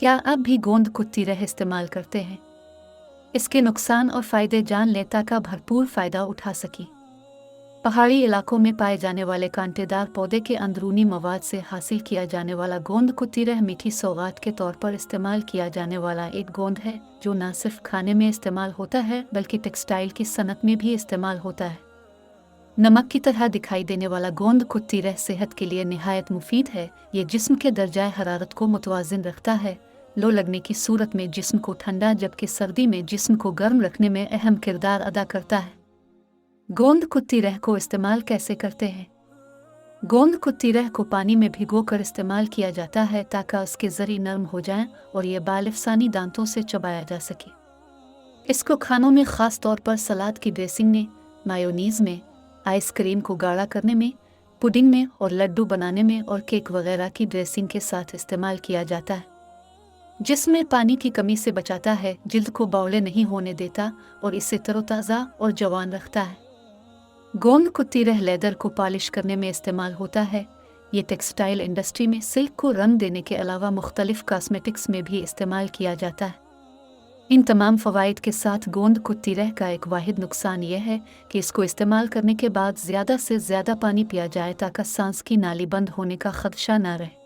क्या आप भी गोंद कुत्ती रह इस्तेमाल करते हैं? इसके नुकसान और फ़ायदे जान लें ताकि भरपूर फ़ायदा उठा सकें। पहाड़ी इलाकों में पाए जाने वाले कांटेदार पौधे के अंदरूनी मवाद से हासिल किया जाने वाला गोंद कुत्ती रह मीठी सौगात के तौर पर इस्तेमाल किया जाने वाला एक गोंद है जो न सिर्फ खाने में इस्तेमाल होता है बल्कि टेक्सटाइल की सनत में भी इस्तेमाल होता है। नमक की तरह दिखाई देने वाला गोंद कुत्ती रह सेहत के लिए निहायत मुफीद है। ये जिस्म के दर्जाए हरारत को मुतवाज़िन रखता है। लो लगने की सूरत में जिस्म को ठंडा जबकि सर्दी में जिस्म को गर्म रखने में अहम किरदार अदा करता है। गोंद कुत्ती रह को इस्तेमाल कैसे करते हैं? गोंद कुत्ती रह को पानी में भिगोकर इस्तेमाल किया जाता है ताकि उसके ज़री नरम हो जाएं और ये बालिफसानी दांतों से चबाया जा सके। इसको खानों में ख़ास तौर पर सलाद की ड्रेसिंग में, मायोनीज़ में, आइसक्रीम को गाढ़ा करने में, पुडिंग में और लड्डू बनाने में और केक वगैरह की ड्रेसिंग के साथ इस्तेमाल किया जाता है। जिसमें पानी की कमी से बचाता है, जिल्द को बौले नहीं होने देता और इसे तरोताज़ा और जवान रखता है। गोंद कुत्ती रह लेदर को पॉलिश करने में इस्तेमाल होता है। ये टेक्सटाइल इंडस्ट्री में सिल्क को रंग देने के अलावा मुख्तलिफ कॉस्मेटिक्स में भी इस्तेमाल किया जाता है। इन तमाम फ़वाइद के साथ गोंद कुत्ती रह का एक वाहिद नुकसान यह है कि इसको इस्तेमाल करने के बाद ज़्यादा से ज़्यादा पानी पिया जाए ताकि सांस की नाली बंद होने का ख़दशा न रहे।